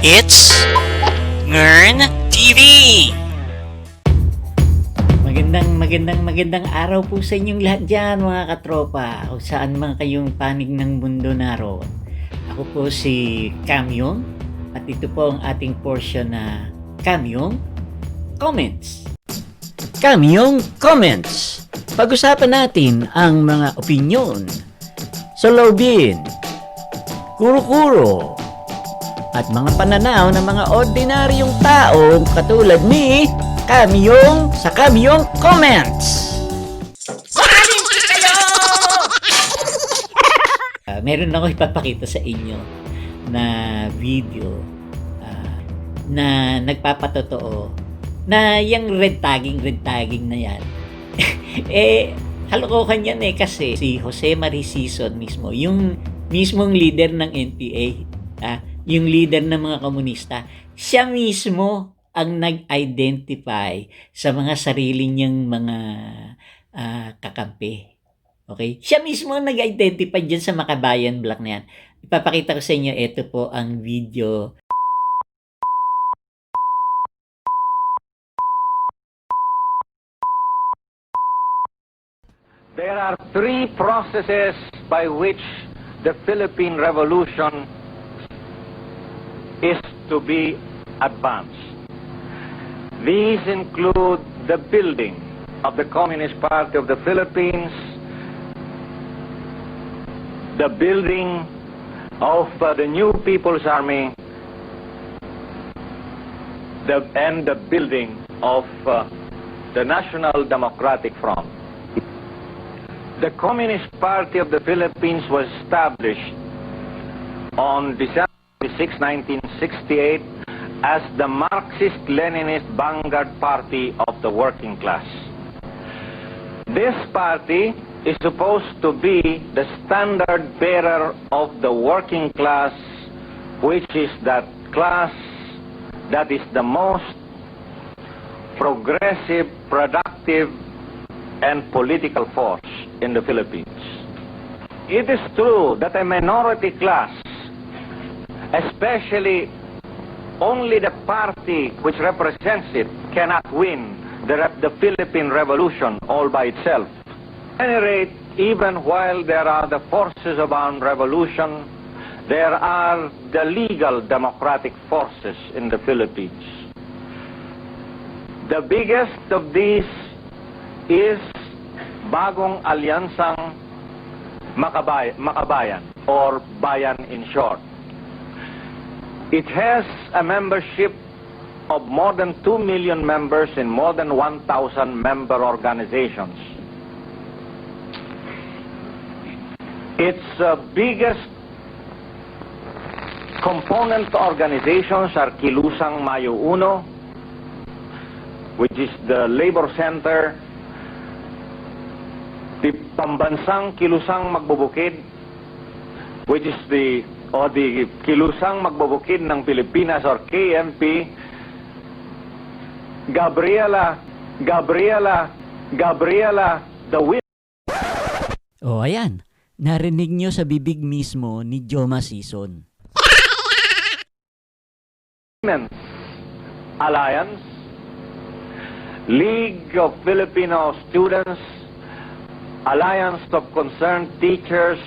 It's Ngern TV! Magandang araw po sa inyong lahat dyan mga katropa o saan man kayong panig ng mundo naroon. Ako po si Kamyong at ito po ang ating portion na Kamyong Comments. Kamyong Comments. Pag-usapan natin ang mga opinyon, saloobin, kuro-kuro, at mga pananaw ng mga ordinaryong tao katulad ni Kamyong sa Kamyong Comments. Meron ako ipapakita sa inyo na video na nagpapatotoo na yung red tagging na yan halokohan yan kasi si Jose Mari Sison mismo, yung mismong leader ng NPA, yung leader ng mga komunista, siya mismo ang nag-identify sa mga sarili niyang mga kakampi. Okay? Siya mismo ang nag-identify dyan sa Makabayan Black na yan. Ipapakita ko sa inyo, ito po ang video. There are three processes by which the Philippine Revolution is to be advanced. These include the building of the Communist Party of the Philippines, the building of the new People's Army, and the building of the National Democratic Front. The Communist Party of the Philippines was established on December 6, 1968 as the Marxist-Leninist vanguard party of the working class. This party is supposed to be the standard bearer of the working class, which is that class that is the most progressive, productive, and political force in the Philippines. It is true that a minority class, especially only the party which represents it, cannot win the Philippine Revolution all by itself. At any rate, even while there are the forces of armed revolution, there are the legal democratic forces in the Philippines. The biggest of these is Bagong Alyansang Makabayan, or Bayan in short. It has a membership of more than 2 million members in more than 1,000 member organizations. Its biggest component organizations are Kilusang Mayo Uno, which is the labor center, the Pambansang Kilusang Magbubukid, which is the Kilusang Magbubukid ng Pilipinas, or KMP, Gabriela, the O ayan, narinig nyo sa bibig mismo ni Joma Sison. Women's Alliance, League of Filipino Students, Alliance of Concerned Teachers,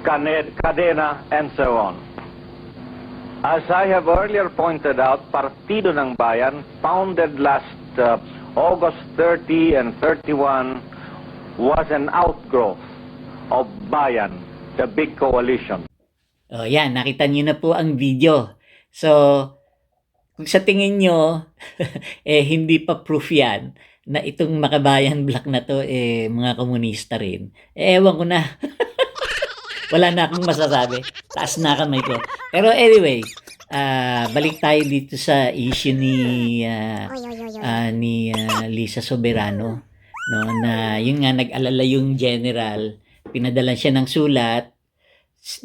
Cadena, and so on. As I have earlier pointed out, Partido ng Bayan, founded last August 30 and 31, was an outgrowth of Bayan, the big coalition. O yan, nakita nyo na po ang video. So, kung sa tingin nyo, hindi pa proof yan na itong Makabayan Black na to, mga komunista rin. Ewan ko na. Wala na akong masasabi. Taas na kamay ko. Pero anyway, balik tayo dito sa issue ni Lisa Soberano, no, na yun nga, nag-alala yung general, pinadala siya ng sulat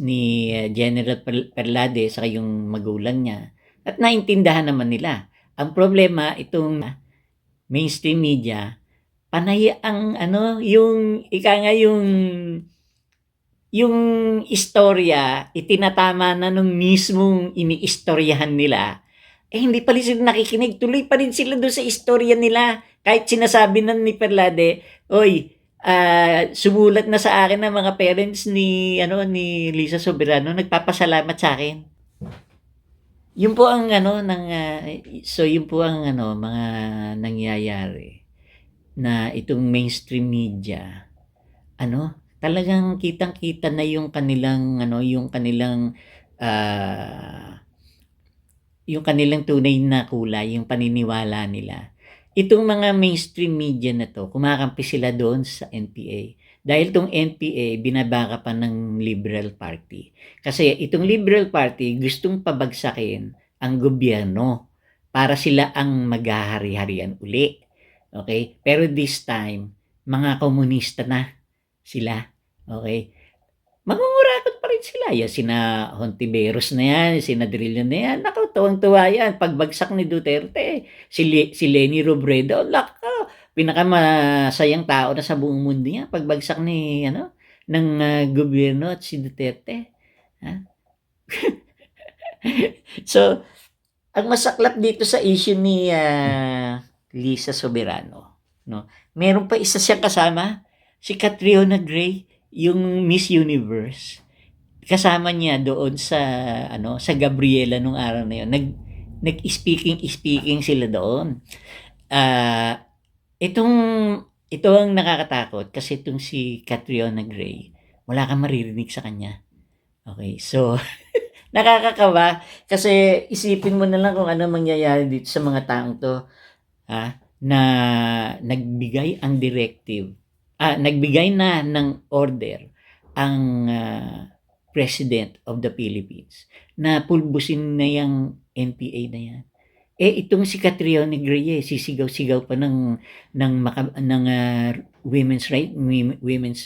ni General Perlade sa yung magulang niya, at naintindahan naman nila. Ang problema, itong mainstream media, panay ang yung ika nga yung yung istorya, itinatama na nung mismong iniistoryahan nila, hindi pa rin sila nakikinig. Tuloy pa rin sila doon sa istorya nila. Kahit sinasabi na ni Perlade, "Oy, sumulat na sa akin ng mga parents ni Lisa Soberano, nagpapasalamat sa akin." Yun po ang yun po ang mga nangyayari na itong mainstream media, talagang kitang-kita na ah, yung kanilang tunay na kulay, yung paniniwala nila. Itong mga mainstream media na 'to, kumakampi sila doon sa NPA. Dahil 'tong NPA binabaka pa ng Liberal Party. Kasi itong Liberal Party gustong pabagsakin ang gobyerno para sila ang maghahari-harian uli. Okay? Pero this time, mga komunista na sila. Okay? Mangungurakot pa rin sila. Yan, sina Hontiveros na yan, sina Drillo na yan. Naku, tuwang-tuwa yan. Pagbagsak ni Duterte, si Leni Robredo, pinakamasayang tao na sa buong mundo niya. Pagbagsak ng gobyerno at si Duterte. Ha? So, ang masaklap dito sa issue ni Lisa Soberano, meron pa isa siyang kasama, si Catriona Gray, yung Miss Universe. Kasama niya doon sa Gabriela nung araw na yun. Nag-speaking sila doon. Ito ang nakakatakot kasi itong si Catriona Gray, wala kang maririnig sa kanya. Okay, so nakakakawa kasi isipin mo na lang kung ano mangyayari dito sa mga taong to, na nagbigay na ng order ang President of the Philippines na pulbusin na yung NPA na yan. Itong si Catriona Gray, sisigaw-sigaw pa ng women's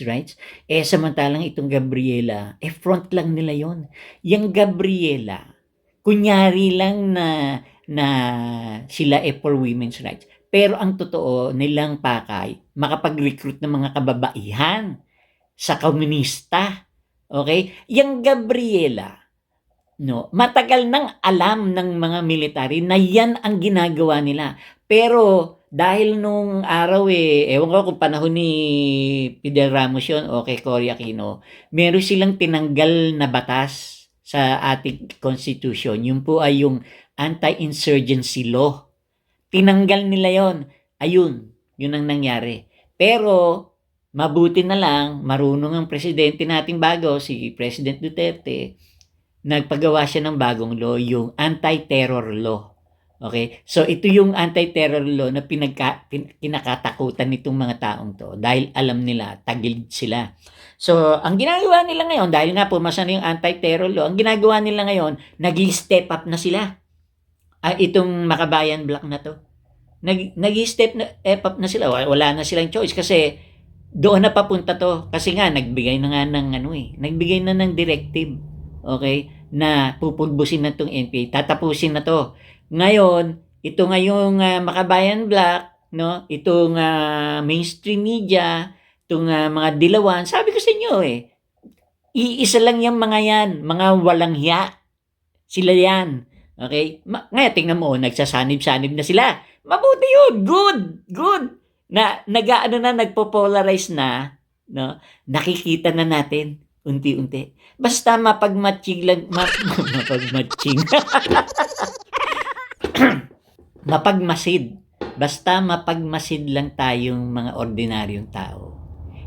rights. Samantalang itong Gabriela, front lang nila yon. Yung Gabriela, kunyari lang na sila for women's rights. Pero ang totoo nilang pakay, makapag-recruit ng mga kababaihan sa komunista. Okay? Yang Gabriela, matagal nang alam ng mga military na yan ang ginagawa nila. Pero dahil nung araw ewan ko kung panahon ni Fidel Ramos yun o kay Cory Aquino, meron silang tinanggal na batas sa ating constitution. Yun po ay yung anti-insurgency law. Tinanggal nila yon. Ayun, yun ang nangyari. Pero, mabuti na lang, marunong ang presidente nating bago, si President Duterte, nagpagawa siya ng bagong law, yung anti-terror law. Okay? So, ito yung anti-terror law na kinakatakutan nitong mga taong to dahil alam nila, tagilid sila. So, ang ginagawa nila ngayon, dahil nga pumasa na yung anti-terror law, ang ginagawa nila ngayon, nag-step up na sila. Itong Makabayan Black na to. Nag-step up na sila. Wala na silang choice kasi doon na papunta to. Kasi nga, nagbigay na ng directive. Okay? Na pupulbusin na tong NPA. Tatapusin na to. Ngayon, ito ngayong Makabayan Black, itong mainstream media, itong mga dilawan, sabi ko sa inyo iisa lang yung mga yan, mga walang hiya. Sila yan. Okay? Ngayon, tingnan mo, nagsasanib-sanib na sila. Mabuti yun. Good. Nagpo-polarize na, nakikita na natin unti-unti. Basta mapagmatching lang, mapagmasid. Basta mapagmasid lang tayong mga ordinaryong tao.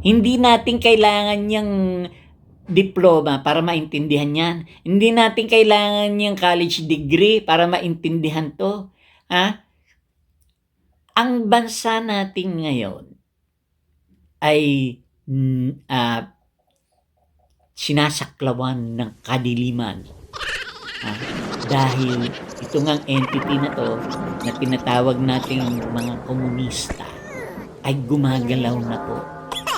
Hindi natin kailangan yung diploma para maintindihan yan. Hindi natin kailangan yung college degree para maintindihan to. Ang bansa natin ngayon ay sinasaklawan ng kadiliman. Dahil ito ngang entity na to na tinatawag nating mga komunista ay gumagalaw na po.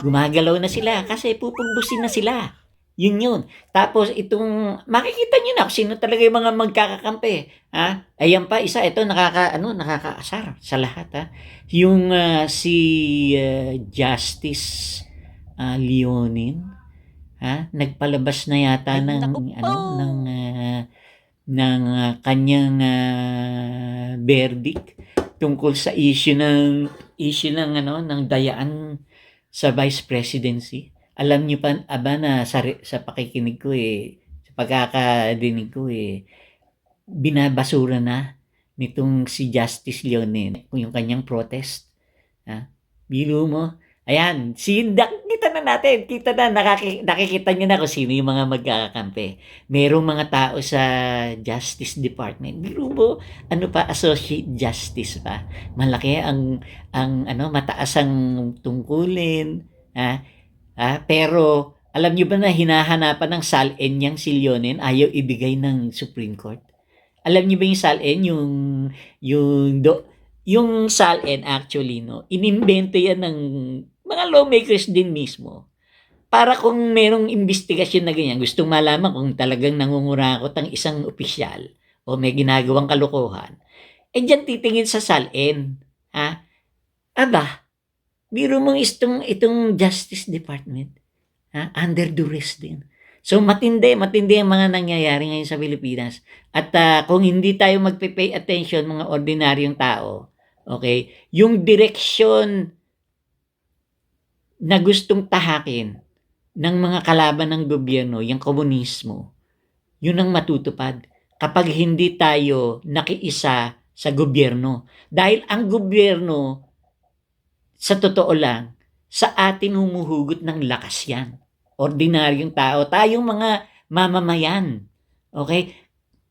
Gumagalaw na sila kasi pupulbusin na sila. Yun. Tapos itong makikita niyo na kung sino talaga yung mga magkakakampi. Ayan pa isa, ito nakakaasar sa lahat. Yung si Justice Leonin Nagpalabas na yata Ay, ng naku po! ano, ng kanyang, verdict tungkol sa issue ng ano, ng dayaan sa vice presidency. Alam niyo pa aba na sa pakikinig ko, sa pagkakadinig ko, binabasura na nitong si Justice Leonen yung kanyang protest. Biro mo, ayan, kita na natin, kita na, nakikita niyo na kung sino yung mga magkakampi. Merong mga tao sa Justice Department. Biro mo, ano pa, Associate Justice pa. Malaki ang ano, mataas ang tungkulin. Pero, alam niyo ba na hinahanapan ng SALN yang si Leonen, ayaw ibigay ng Supreme Court? Alam niyo ba yung SALN, yung yung SALN actually, no, inimbento yan ng mga lawmakers din mismo. Para kung merong investigasyon na ganyan, gustong malaman kung talagang nangungurakot ang isang opisyal o may ginagawang kalokohan, diyan titingin sa SALN. Aba, biro mong itong Justice Department, under duress din. So matindi ang mga nangyayari ngayon sa Pilipinas. At kung hindi tayo magpe-pay attention, mga ordinaryong tao, okay, yung direksyon na gustong tahakin ng mga kalaban ng gobyerno, yung komunismo, yun ang matutupad kapag hindi tayo nakiisa sa gobyerno. Dahil ang gobyerno, sa totoo lang, sa atin humuhugot ng lakas yan. Ordinaryong tao, tayong mga mamamayan. Okay?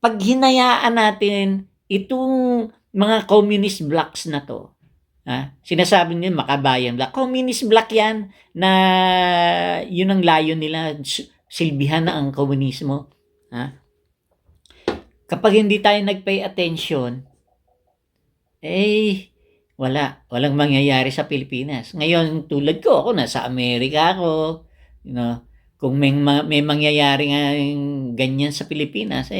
Pag hinayaan natin itong mga communist blocks na to, sinasabi nila makabayan block. Communist block yan na yun ang layo nila, silbihan na ang komunismo. Kapag hindi tayo nag-pay attention, walang mangyayari sa Pilipinas. Ngayon, tulad ko, ako nasa Amerika ako, kung may mangyayari nga ganyan sa Pilipinas,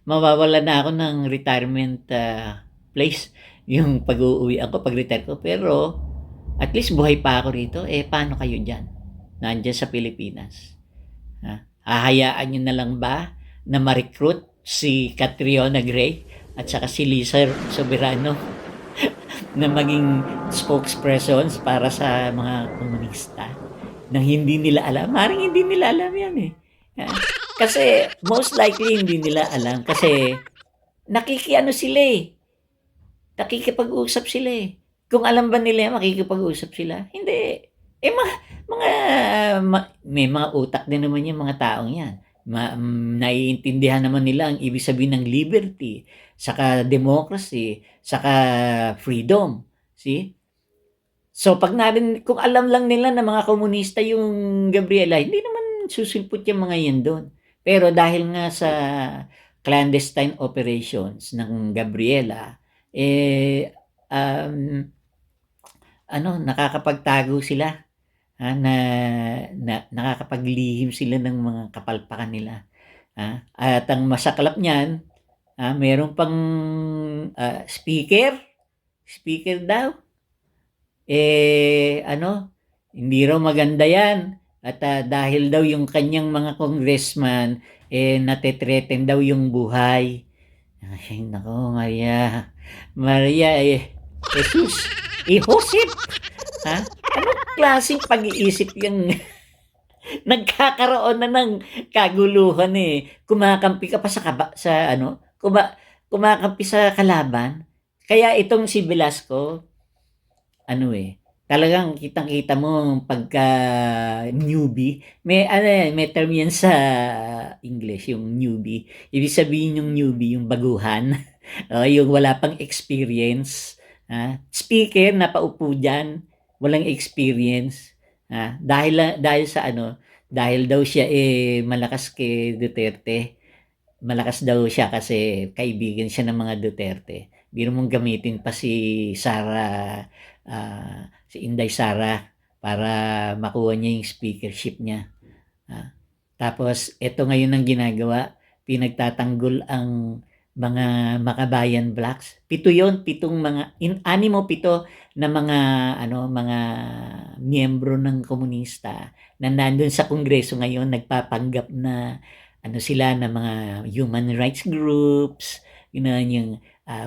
mawawala na ako ng retirement place, yung pag-uuwi ako, pag-retire ko. Pero, at least buhay pa ako rito. Paano kayo dyan? Nandyan sa Pilipinas. Hahayaan nyo na lang ba na ma-recruit si Catriona Gray at saka si Lisa Soberano na maging spokespersons para sa mga komunista nang hindi nila alam? Maring hindi nila alam yan Kasi most likely hindi nila alam kasi nakikipag-usap sila Kung alam ba nila makikipag-usap sila? Hindi. May mga utak din naman yung mga taong yan. Naiintindihan naman nila ang ibig sabihin ng liberty, saka democracy, saka freedom. See? So, kung alam lang nila na mga komunista yung Gabriela, hindi naman susulpot yung mga yan doon. Pero dahil nga sa clandestine operations ng Gabriela, nakakapagtago sila, na nakakapaglihim sila ng mga kapalpakan nila. At ang masaklap niyan, meron pang speaker daw. Hindi raw maganda yan. At dahil daw yung kanyang mga congressman, nate-threaten daw yung buhay. Ay, nako, Maria, Jesus, Josep, anong klaseng pag-iisip yung nagkakaroon na ng kaguluhan kumakampi ka pa kumakampi sa kalaban. Kaya itong si Velasco, talagang kitang-kita mo pagka newbie, may term yan sa English, yung newbie. Ibig sabihin yung newbie, yung baguhan, yung wala pang experience. Speaker na paupo dyan, walang experience. Dahil sa dahil daw siya malakas kay Duterte. Malakas daw siya kasi kaibigan siya ng mga Duterte. Biro mong gamitin pa si Inday Sara para makuha niya yung speakership niya. Tapos ito ngayon ang ginagawa, pinagtatanggol ang mga Makabayan Blacks. 7 'yon, 7 mga 6 o 7 na mga mga miyembro ng komunista na nandun sa Kongreso ngayon nagpapanggap na sila na mga human rights groups, yung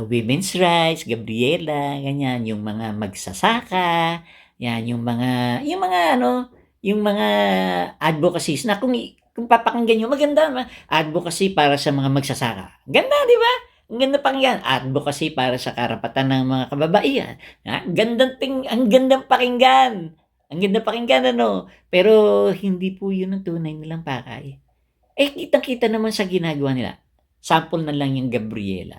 women's rights, Gabriela, ganyan, yung mga magsasaka, yan, yung mga advocacies na kung papakinggan nyo, maganda advocacy para sa mga magsasaka. Ganda, di ba? Ang ganda pakinggan. Advocacy para sa karapatan ng mga kababaihan. Ang gandang pakinggan. Ang ganda pakinggan, Pero hindi po yun ang tunay nilang pakay. Kitang-kita naman sa ginagawa nila. Sample na lang yung Gabriela.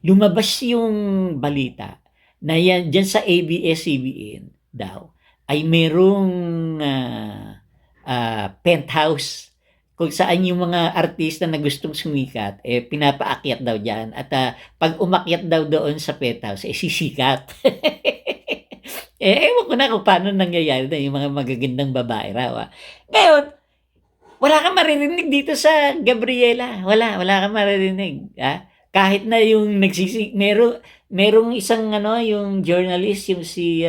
Lumabas yung balita na yan, dyan sa ABS-CBN daw, ay merong penthouse kung saan yung mga artista na gustong sumikat, pinapaakyat daw dyan. At pag umakyat daw doon sa penthouse, sisikat. Ewan ko na kung paano nangyayari na yung mga magagandang babae raw. Ngayon, wala kang maririnig dito sa Gabriela. Wala kang maririnig. Kahit na yung merong isang yung journalist, yung si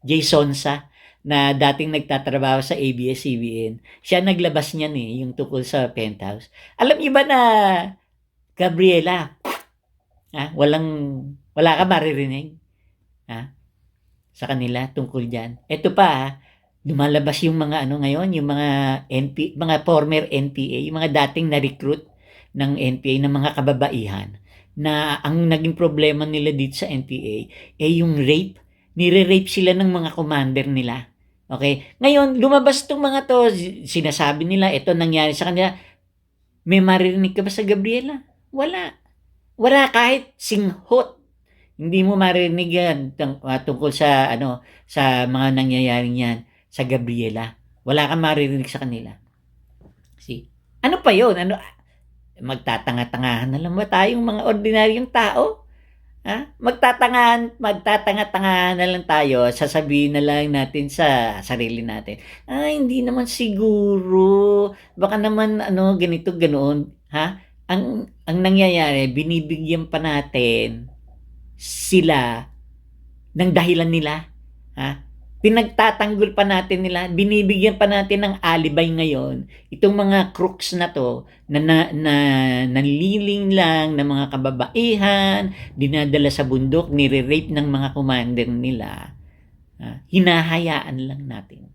Jason Sa, na dating nagtatrabaho sa ABS-CBN. Siya naglabas niyan yung tungkol sa penthouse. Alam niyo ba na Gabriela, wala ka maririnig sa kanila tungkol diyan. Ito pa, lumalabas yung mga ngayon, yung mga mga former NPA, yung mga dating na-recruit ng NPA ng mga kababaihan na ang naging problema nila dito sa NPA yung rape. Nire-rape sila ng mga commander nila. Okay? Ngayon, lumabas itong mga to, sinasabi nila, ito nangyari sa kanila. May maririnig ka ba sa Gabriela? Wala. Wala kahit singhot. Hindi mo maririnig yan tungkol sa sa mga nangyayari niyan sa Gabriela. Wala kang maririnig sa kanila. See? Ano pa 'yon? Magtatanga-tangahan na lang ba tayong mga ordinaryong tao? Magtatanga-tangahan na lang tayo, sasabihin na lang natin sa sarili natin, hindi naman siguro, baka naman ganito, ganoon. Ang nangyayari, binibigyan pa natin sila ng dahilan nila. Pinagtatanggol pa natin nila, binibigyan pa natin ng alibay ngayon itong mga crooks na to na nanliling lang ng mga kababaihan, dinadala sa bundok, nire-rape ng mga commander nila. Hinahayaan lang natin.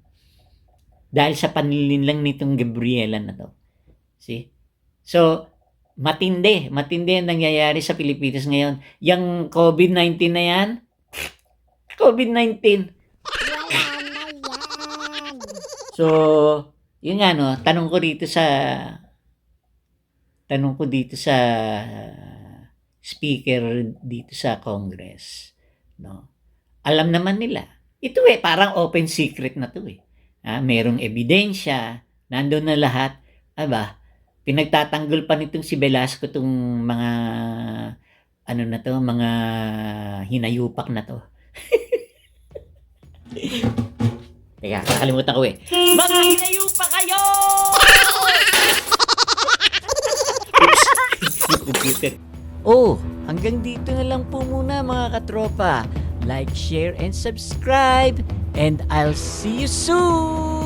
Dahil sa panlilin lang nitong Gabriela na to. See? So, matindi ang nangyayari sa Pilipinas ngayon. Yung COVID-19 na yan, COVID-19. So, yun nga tanong ko dito sa speaker dito sa Congress, Alam naman nila. Ito parang open secret na to merong ebidensya, nandoon na lahat. Pinagtatanggol pa nitong si Velasco tong mga mga hinayupak na to. Teka, nakalimutan ko Mga hinayupak kayo! Hanggang dito na lang po muna mga katropa. Like, share, and subscribe. And I'll see you soon!